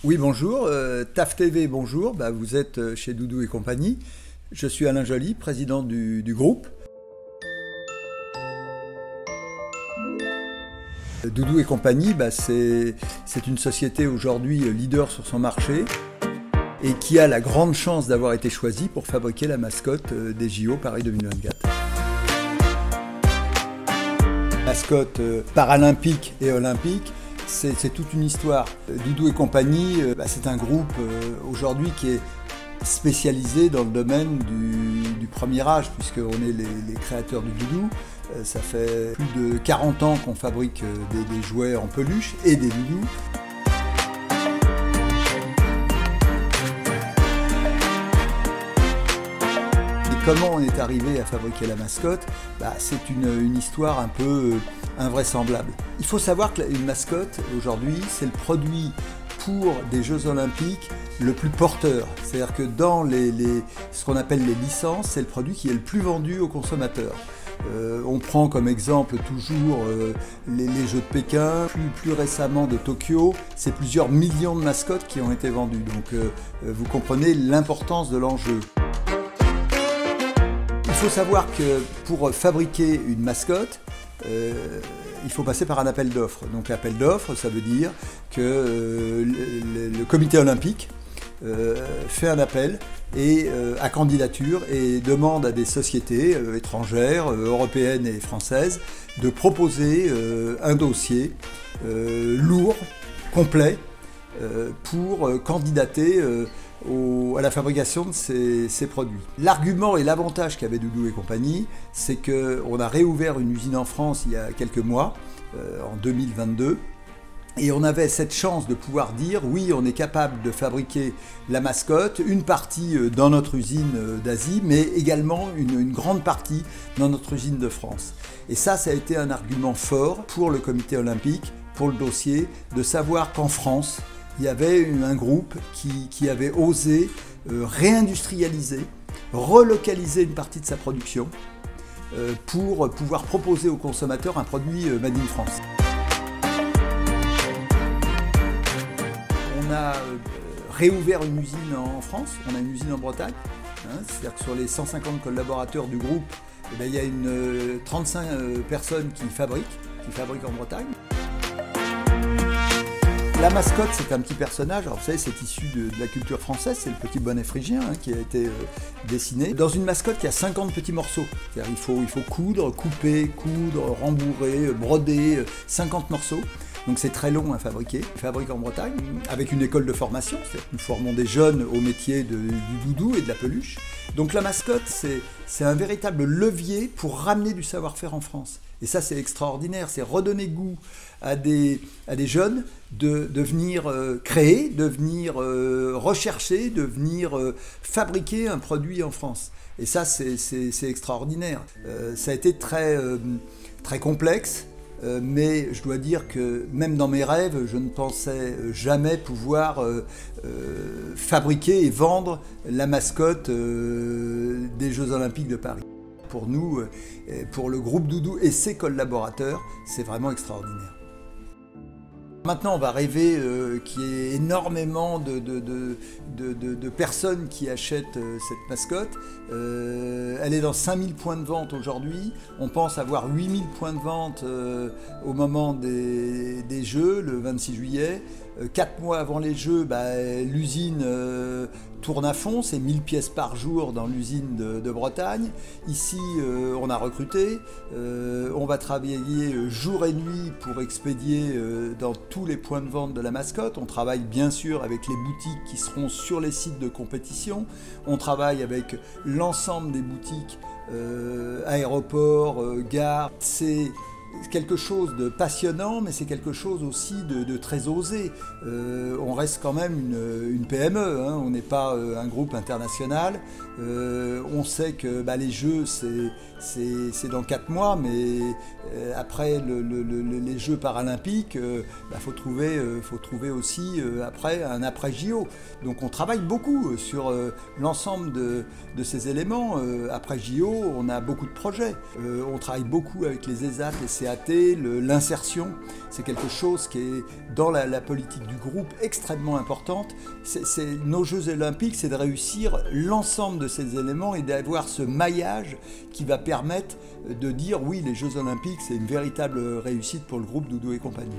Oui, bonjour. TAF TV, bonjour. Vous êtes chez Doudou et compagnie. Je suis Alain Joly, président du groupe. Doudou et compagnie, c'est une société aujourd'hui leader sur son marché et qui a la grande chance d'avoir été choisie pour fabriquer la mascotte des JO Paris 2024. Mascotte paralympique et olympique, c'est toute une histoire. Doudou et compagnie, c'est un groupe aujourd'hui qui est spécialisé dans le domaine du premier âge, puisqu'on est les créateurs du doudou. Ça fait plus de 40 ans qu'on fabrique des jouets en peluche et des doudous. Comment on est arrivé à fabriquer la mascotte? C'est une histoire un peu invraisemblable. Il faut savoir qu'une mascotte, aujourd'hui, c'est le produit pour des Jeux Olympiques le plus porteur. C'est-à-dire que dans ce qu'on appelle les licences, c'est le produit qui est le plus vendu aux consommateurs. On prend comme exemple toujours les Jeux de Pékin, plus récemment de Tokyo, c'est plusieurs millions de mascottes qui ont été vendues. Donc vous comprenez l'importance de l'enjeu. Il faut savoir que pour fabriquer une mascotte, il faut passer par un appel d'offres. Donc l'appel d'offres, ça veut dire que le comité olympique fait un appel à candidature et demande à des sociétés étrangères, européennes et françaises, de proposer un dossier lourd, complet, pour candidater à la fabrication de ces produits. L'argument et l'avantage qu'avait Doudou et compagnie, c'est qu'on a réouvert une usine en France il y a quelques mois, en 2022, et on avait cette chance de pouvoir dire oui, on est capable de fabriquer la mascotte, une partie dans notre usine d'Asie, mais également une grande partie dans notre usine de France. Et ça a été un argument fort pour le comité olympique, pour le dossier, de savoir qu'en France, il y avait un groupe qui avait osé réindustrialiser, relocaliser une partie de sa production pour pouvoir proposer aux consommateurs un produit made in France. On a réouvert une usine en France, on a une usine en Bretagne, c'est-à-dire que sur les 150 collaborateurs du groupe, il y a 35 personnes qui fabriquent en Bretagne. La mascotte, c'est un petit personnage, alors vous savez, c'est issu de la culture française, c'est le petit bonnet phrygien qui a été dessiné. Dans une mascotte, il y a 50 petits morceaux, c'est-à-dire il faut coudre, couper, rembourrer, broder, 50 morceaux. Donc c'est très long à fabriquer. On fabrique en Bretagne avec une école de formation, c'est-à-dire que nous formons des jeunes au métier du doudou et de la peluche. Donc la mascotte, c'est un véritable levier pour ramener du savoir-faire en France. Et ça, c'est extraordinaire, c'est redonner goût à des jeunes de venir créer, de venir rechercher, de venir fabriquer un produit en France. Et ça, c'est extraordinaire. Ça a été très complexe. Mais je dois dire que même dans mes rêves, je ne pensais jamais pouvoir fabriquer et vendre la mascotte des Jeux Olympiques de Paris. Pour nous, pour le groupe Doudou et ses collaborateurs, c'est vraiment extraordinaire. Maintenant, on va rêver qu'il y ait énormément de personnes qui achètent cette mascotte. Elle est dans 5000 points de vente aujourd'hui. On pense avoir 8000 points de vente au moment des Jeux, le 26 juillet. 4 mois avant les Jeux, l'usine tourne à fond, c'est 1000 pièces par jour dans l'usine de Bretagne. Ici, on a recruté, on va travailler jour et nuit pour expédier dans tous les points de vente de la mascotte. On travaille bien sûr avec les boutiques qui seront sur les sites de compétition. On travaille avec l'ensemble des boutiques, aéroports, gares. C'est quelque chose de passionnant, mais c'est quelque chose aussi de très osé. On reste quand même une PME, on n'est pas un groupe international. On sait que les Jeux, c'est dans 4 mois, mais après les Jeux paralympiques, faut trouver aussi après un après-JO. Donc on travaille beaucoup sur l'ensemble de ces éléments. Après JO, on a beaucoup de projets. On travaille beaucoup avec les ESAT, les CAT, l'insertion, c'est quelque chose qui est dans la politique du groupe extrêmement importante. Nos Jeux Olympiques, c'est de réussir l'ensemble de ces éléments et d'avoir ce maillage qui va permettre de dire oui, les Jeux Olympiques, c'est une véritable réussite pour le groupe Doudou et compagnie.